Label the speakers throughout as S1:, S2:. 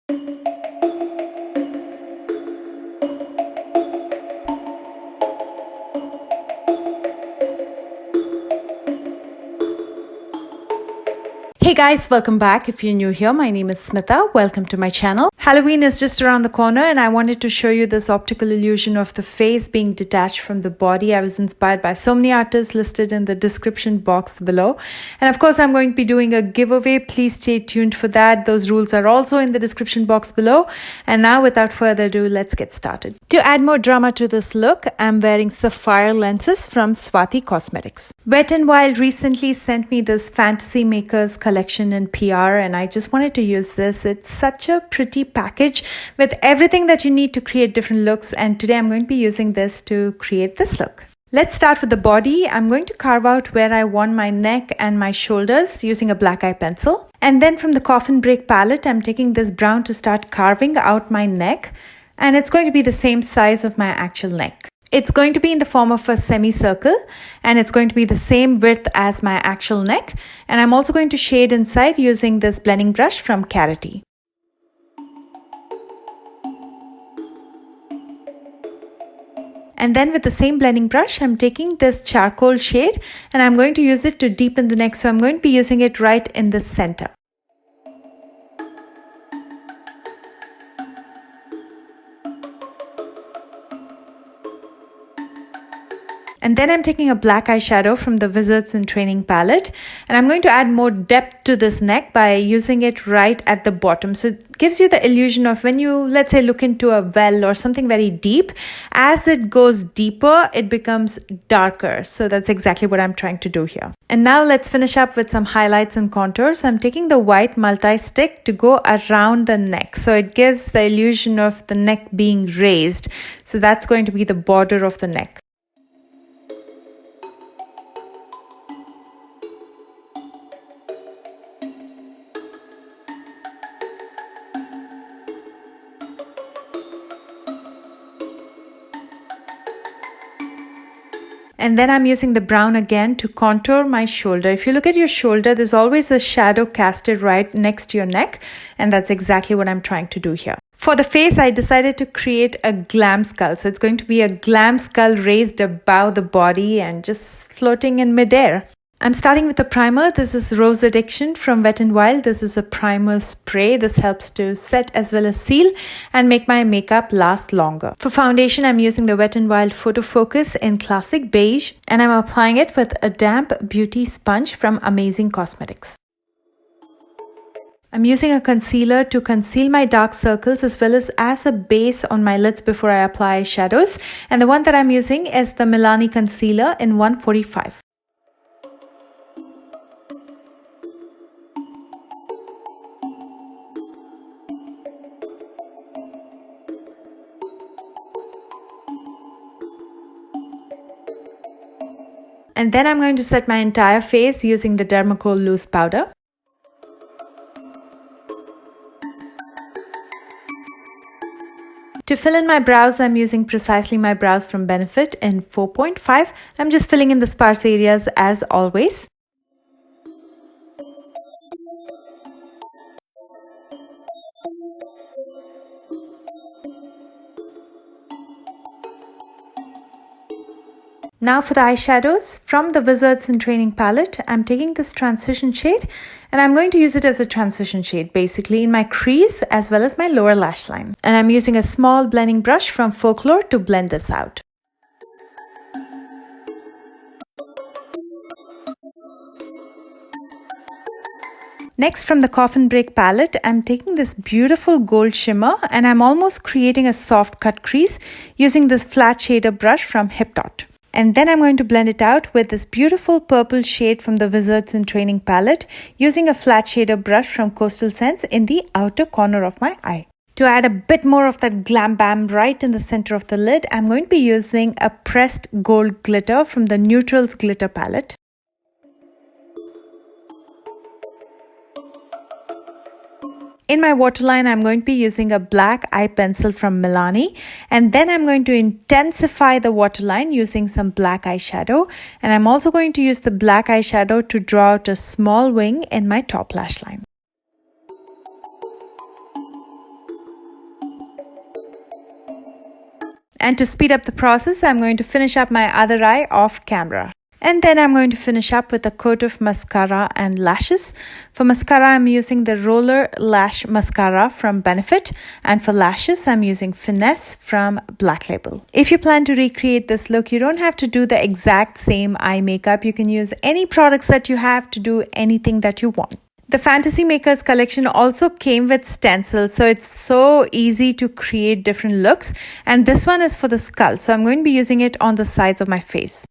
S1: Hey guys, welcome back. If you're new here, my name is Smitha. Welcome to my channel. Halloween is just around the corner and I wanted to show you this optical illusion of the face being detached from the body. I was inspired by so many artists listed in the description box below. And of course, I'm going to be doing a giveaway. Please stay tuned for that. Those rules are also in the description box below. And now without further ado, let's get started. To add more drama to this look, I'm wearing sapphire lenses from Swati Cosmetics. Wet n Wild recently sent me this Fantasy Makers collection in PR and I just wanted to use this. It's such a pretty package with everything that you need to create different looks, and today I'm going to be using this to create this look. Let's start with the body. I'm going to carve out where I want my neck and my shoulders using a black eye pencil. And then from the Coffin Break palette, I'm taking this brown to start carving out my neck, and it's going to be the same size of my actual neck. It's going to be in the form of a semicircle and it's going to be the same width as my actual neck. And I'm also going to shade inside using this blending brush from Carity. And then with the same blending brush, I'm taking this charcoal shade and I'm going to use it to deepen the neck. So I'm going to be using it right in the center. And then I'm taking a black eyeshadow from the Wizards in Training palette and I'm going to add more depth to this neck by using it right at the bottom. So it gives you the illusion of when you, let's say, look into a well or something very deep, as it goes deeper, it becomes darker. So that's exactly what I'm trying to do here. And now let's finish up with some highlights and contours. I'm taking the white multi-stick to go around the neck. So it gives the illusion of the neck being raised. So that's going to be the border of the neck. And then I'm using the brown again to contour my shoulder. If you look at your shoulder, there's always a shadow casted right next to your neck. And that's exactly what I'm trying to do here. For the face, I decided to create a glam skull. So it's going to be a glam skull raised above the body and just floating in midair. I'm starting with a primer. This is Rose Addiction from Wet n Wild. This is a primer spray. This helps to set as well as seal and make my makeup last longer. For foundation, I'm using the Wet n Wild Photo Focus in Classic Beige and I'm applying it with a damp beauty sponge from Amazing Cosmetics. I'm using a concealer to conceal my dark circles as well as a base on my lids before I apply shadows. And the one that I'm using is the Milani Concealer in 145. And then I'm going to set my entire face using the Dermacool loose powder. To fill in my brows, I'm using Precisely My Brows from Benefit in 4.5. I'm just filling in the sparse areas as always. Now for the eyeshadows, from the Wizards in Training palette, I'm taking this transition shade and I'm going to use it as a transition shade basically in my crease as well as my lower lash line. And I'm using a small blending brush from Folklore to blend this out. Next, from the Coffin Break palette, I'm taking this beautiful gold shimmer and I'm almost creating a soft cut crease using this flat shader brush from Hip Dot. And then I'm going to blend it out with this beautiful purple shade from the Wizards in Training palette using a flat shader brush from Coastal Scents in the outer corner of my eye. To add a bit more of that glam bam right in the center of the lid, I'm going to be using a pressed gold glitter from the Neutrals glitter palette. In my waterline, I'm going to be using a black eye pencil from Milani, and then I'm going to intensify the waterline using some black eyeshadow, and I'm also going to use the black eyeshadow to draw out a small wing in my top lash line. And to speed up the process, I'm going to finish up my other eye off camera. And then I'm going to finish up with a coat of mascara and lashes. For mascara, I'm using the Roller Lash Mascara from Benefit. And for lashes, I'm using Finesse from Black Label. If you plan to recreate this look, you don't have to do the exact same eye makeup. You can use any products that you have to do anything that you want. The Fantasy Makers collection also came with Stencil, so it's so easy to create different looks. And this one is for the skull, so I'm going to be using it on the sides of my face.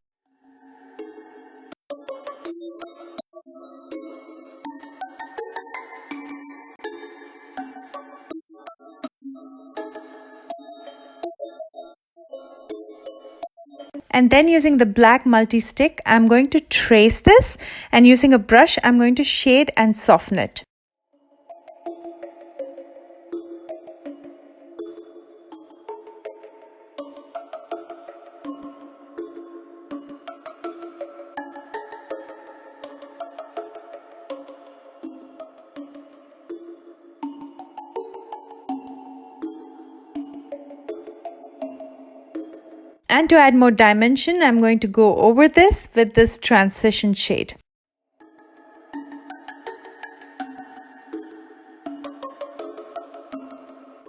S1: And then using the black multi-stick, I'm going to trace this, and using a brush, I'm going to shade and soften it. And to add more dimension, I'm going to go over this with this transition shade.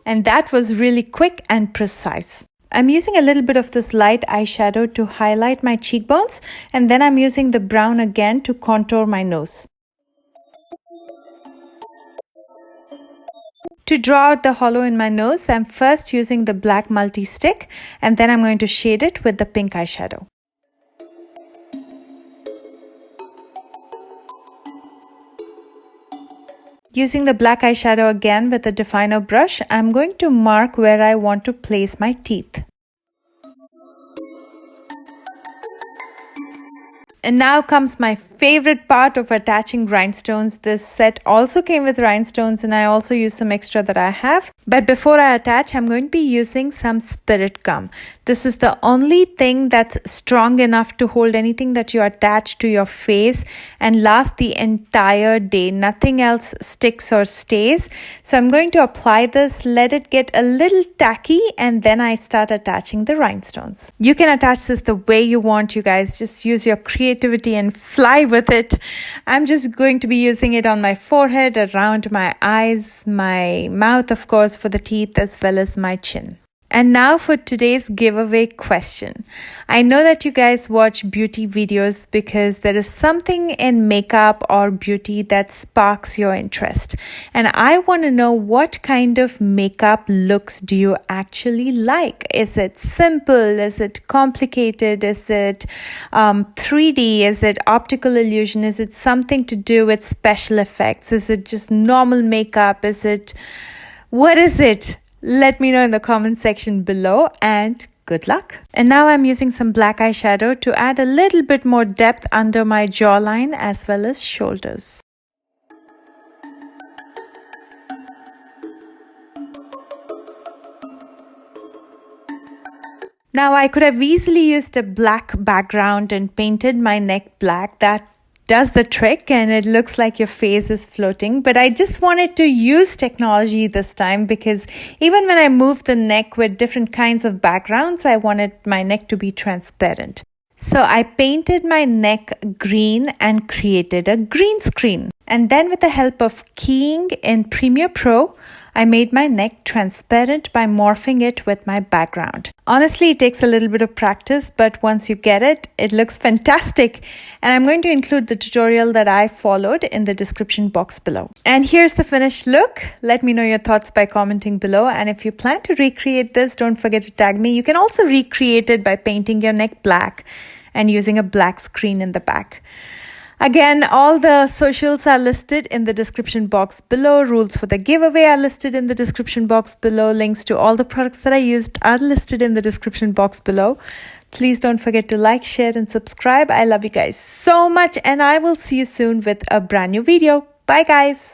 S1: And that was really quick and precise. I'm using a little bit of this light eyeshadow to highlight my cheekbones, and then I'm using the brown again to contour my nose. To draw out the hollow in my nose, I'm first using the black multi-stick, and then I'm going to shade it with the pink eyeshadow. Using the black eyeshadow again with a definer brush, I'm going to mark where I want to place my teeth. And now comes my favorite part of attaching rhinestones. This set also came with rhinestones, and I also used some extra that I have. But before I attach, I'm going to be using some spirit gum. This is the only thing that's strong enough to hold anything that you attach to your face and last the entire day. Nothing else sticks or stays. So I'm going to apply this, let it get a little tacky, and then I start attaching the rhinestones. You can attach this the way you want, you guys. Just use your creativity and fly with it. I'm just going to be using it on my forehead, around my eyes, my mouth, of course, for the teeth, as well as my chin. And now for today's giveaway question. I know that you guys watch beauty videos because there is something in makeup or beauty that sparks your interest. And I want to know, what kind of makeup looks do you actually like? Is it simple? Is it complicated? Is it 3D? Is it optical illusion? Is it something to do with special effects? Is it just normal makeup? What is it? Let me know in the comment section below, and good luck. And now I'm using some black eyeshadow to add a little bit more depth under my jawline as well as shoulders. Now I could have easily used a black background and painted my neck black. That does the trick and it looks like your face is floating, but I just wanted to use technology this time because even when I moved the neck with different kinds of backgrounds, I wanted my neck to be transparent. So I painted my neck green and created a green screen. And then with the help of keying in Premiere Pro, I made my neck transparent by morphing it with my background. Honestly, it takes a little bit of practice, but once you get it, it looks fantastic. And I'm going to include the tutorial that I followed in the description box below. And here's the finished look. Let me know your thoughts by commenting below. And if you plan to recreate this, don't forget to tag me. You can also recreate it by painting your neck black and using a black screen in the back. Again, all the socials are listed in the description box below. Rules for the giveaway are listed in the description box below. Links to all the products that I used are listed in the description box below. Please don't forget to like, share, and subscribe. I love you guys so much, and I will see you soon with a brand new video. Bye, guys.